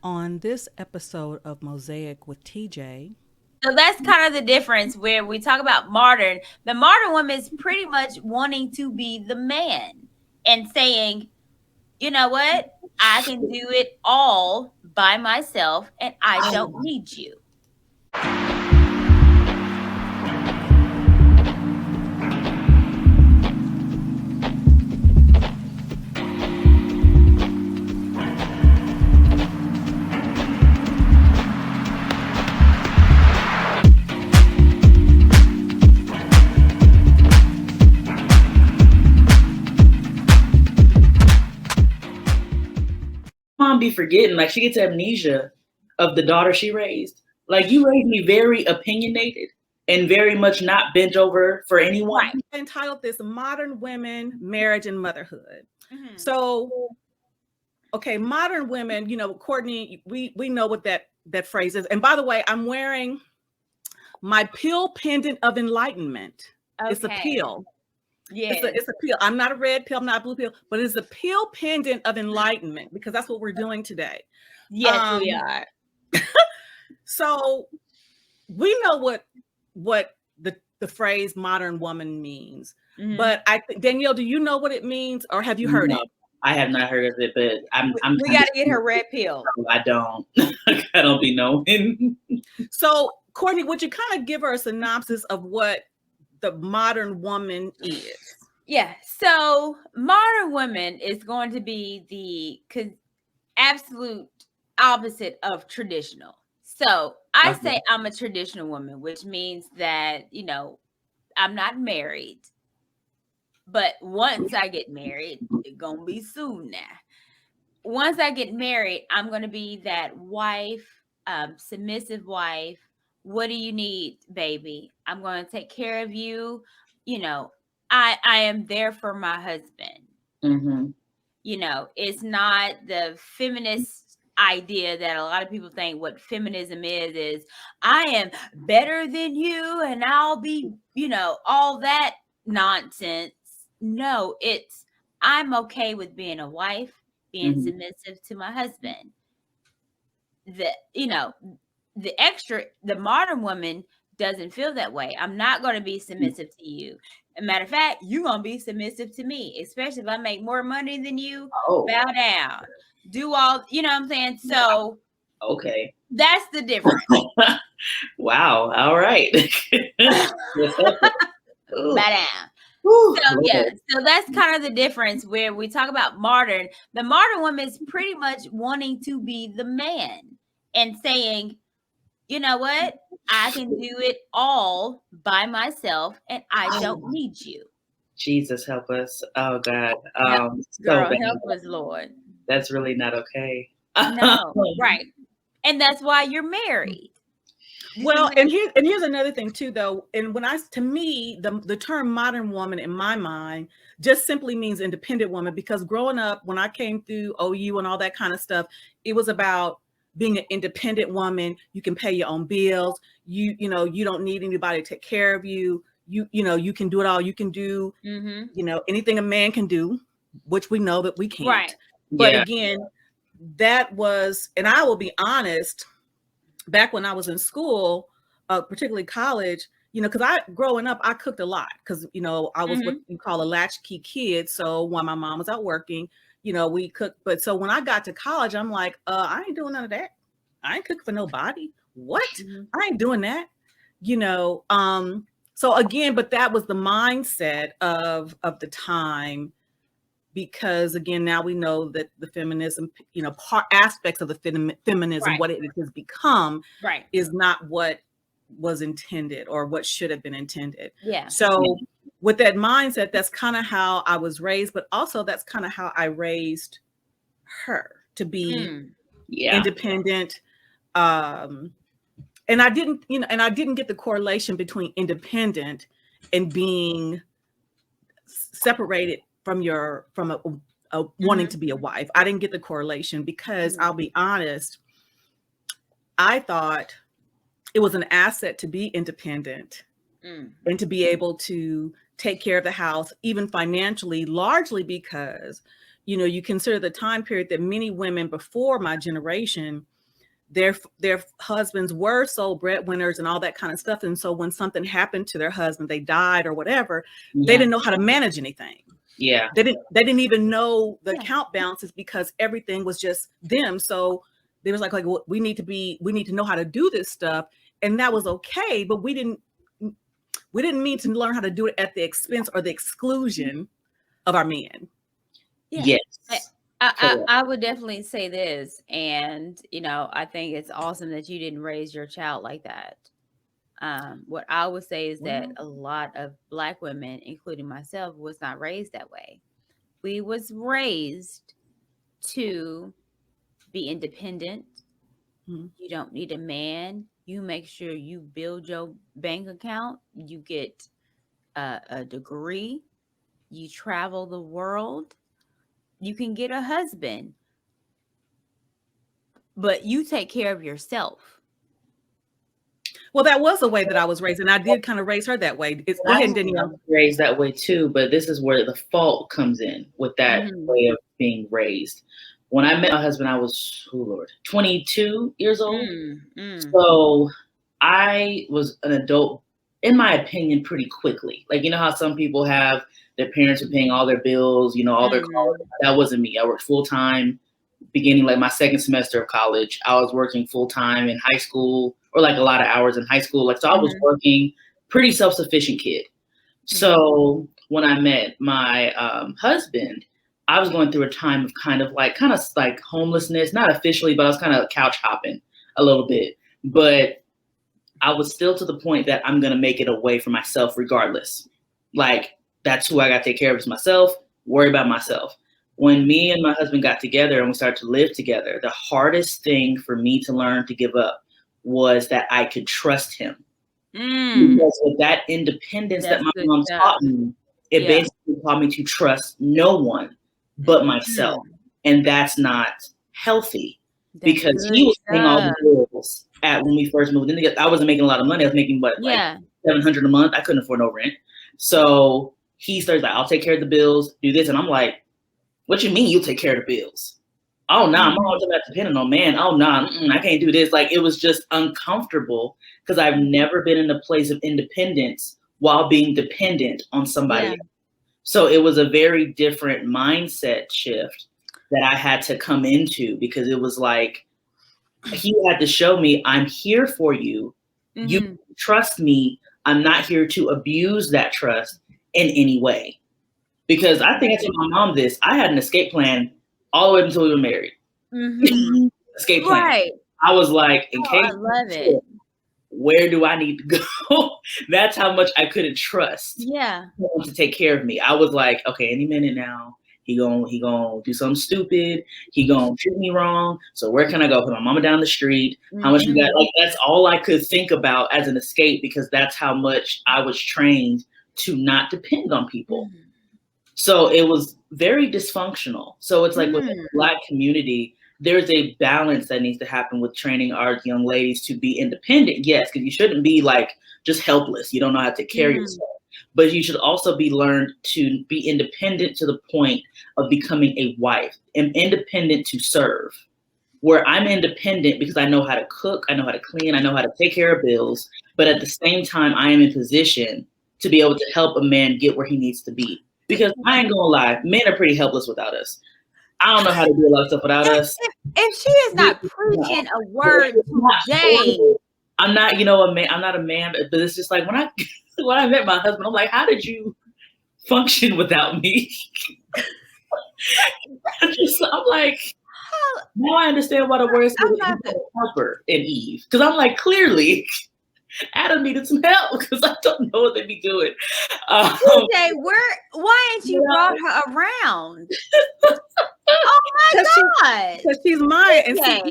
On this episode of Mosaic with TJ, So that's kind of the difference where we talk about modern. The modern woman is pretty much wanting to be the man and saying, you know what? I can do it all by myself and I don't need you. Mom be forgetting, like she gets amnesia of the daughter she raised. Like you raised me very opinionated and very much not bent over for anyone. Right. I entitled this Modern Women, Marriage and Motherhood. Mm-hmm. So, okay, modern women, Courtney, we know what that phrase is. And by the way, I'm wearing my pill pendant of enlightenment. Okay. It's a pill. Yes. It's a pill. I'm not a red pill, I'm not a blue pill, but it's a pill pendant of enlightenment because that's what we're doing today. Yes, we are. So we know what the phrase modern woman means. Mm-hmm. But I think, Danielle, do you know what it means or have you heard it? I have not heard of it, but we got to get her red pill. I don't. I don't be knowing. So, Courtney, would you kind of give her a synopsis of what the modern woman is? Yeah. So, modern woman is going to be the absolute opposite of traditional. So, I say I'm a traditional woman, which means that, I'm not married. But once I get married, it's going to be soon now. Once I get married, I'm going to be that wife, submissive wife. What do you need, baby? I'm going to take care of you. I am there for my husband. Mm-hmm. It's not the feminist idea that a lot of people think what feminism is I am better than you and I'll be, all that nonsense. No, it's I'm okay with being a wife, being submissive to my husband. The modern woman doesn't feel that way. I'm not going to be submissive to you. As a matter of fact, you're going to be submissive to me, especially if I make more money than you. Bow down. Do all, you know what I'm saying? So, okay. That's the difference. Wow. All right. Bow down. So that's kind of the difference where we talk about modern. The modern woman is pretty much wanting to be the man and saying, you know what? I can do it all by myself and I don't need you. Jesus help us. Oh God. Girl, help us, Lord. That's really not okay. No, right. And that's why you're married. Well, and here's another thing too, though. And to me, the term modern woman in my mind just simply means independent woman, because growing up, when I came through OU and all that kind of stuff, it was about being an independent woman. You can pay your own bills. You don't need anybody to take care of you. You can do it all. You can do, anything a man can do, which we know that we can't. Right. But again, that was, and I will be honest, back when I was in school, particularly college, because growing up, I cooked a lot because, I was what you call a latchkey kid. So when my mom was out working, we cooked. But so when I got to college, I'm like, I ain't doing none of that. I ain't cooking for nobody. What? I ain't doing that. So again, but that was the mindset of the time. Because again, now we know that the feminism, aspects of the feminism, what it has become, is not what was intended or what should have been intended. Yeah. So with that mindset, that's kind of how I was raised, but also that's kind of how I raised her to be independent. And I didn't get the correlation between independent and being separated from a wanting to be a wife. I didn't get the correlation because I'll be honest, I thought it was an asset to be independent and to be able to take care of the house, even financially, largely because, you consider the time period that many women before my generation, their husbands were sole breadwinners and all that kind of stuff. And so when something happened to their husband, they died or whatever, they didn't know how to manage anything. Yeah. They didn't even know the account balances because everything was just them. So they was like, well, we need to know how to do this stuff. And that was okay. But we didn't mean to learn how to do it at the expense or the exclusion of our men. Yeah. Yes. I would definitely say this. And, I think it's awesome that you didn't raise your child like that. What I would say is that a lot of Black women, including myself, was not raised that way. We was raised to be independent. Mm-hmm. You don't need a man. You make sure you build your bank account. You get a degree. You travel the world. You can get a husband. But you take care of yourself. Well, that was the way that I was raised, and I did kind of raise her that way. Go ahead, Danielle. Raised that way too, but this is where the fault comes in with that way of being raised. When I met my husband, I was 22 years old. So I was an adult, in my opinion, pretty quickly. Like, how some people have their parents are paying all their bills, all their college. That wasn't me. I worked full time. Beginning like my second semester of college, I was working full time in high school, or like a lot of hours in high school. Like, so I was working, pretty self-sufficient kid. So when I met my husband, I was going through a time of kind of like homelessness, not officially, but I was kind of couch hopping a little bit. But I was still to the point that I'm going to make it a way for myself regardless. Like, that's who I got to take care of is myself, worry about myself. When me and my husband got together and we started to live together, the hardest thing for me to learn to give up was that I could trust him. Because with that independence that my mom taught me, it basically taught me to trust no one but myself. And that's not healthy because he was paying all the bills when we first moved in. I wasn't making a lot of money. I was making like $700 a month. I couldn't afford no rent. So he started like, I'll take care of the bills, do this. And I'm like, what you mean you'll take care of the bills? Oh, no, I'm always dependent on man. Oh, no, I can't do this. Like, it was just uncomfortable because I've never been in a place of independence while being dependent on somebody else. So it was a very different mindset shift that I had to come into because it was like, he had to show me I'm here for you. You trust me. I'm not here to abuse that trust in any way. Because I think I told my mom this. I had an escape plan all the way until we were married. Escape plan. Right. I was like, in case I love it. Where do I need to go? That's how much I couldn't trust him to take care of me. I was like, okay, any minute now, he gonna do something stupid. He gonna treat me wrong. So where can I go? Put my mama down the street. How much we got? Like, that's all I could think about as an escape because that's how much I was trained to not depend on people. So it was very dysfunctional. So it's like with the Black community, there's a balance that needs to happen with training our young ladies to be independent. Yes, because you shouldn't be like just helpless. You don't know how to take care of yourself. But you should also be learned to be independent to the point of becoming a wife and independent to serve. Where I'm independent because I know how to cook, I know how to clean, I know how to take care of bills. But at the same time, I am in position to be able to help a man get where he needs to be. Because I ain't gonna lie, men are pretty helpless without us. I don't know how to do a lot of stuff without us. If she is not preaching a word today, I'm not, a man. I'm not a man, but it's just like when I met my husband, I'm like, how did you function without me? I'm like, now I understand why the word said helper in Eve, because I'm like, clearly. Adam needed some help because I don't know what they be doing. TJ, why ain't you brought her around? Oh my God! Because she's mine. And see,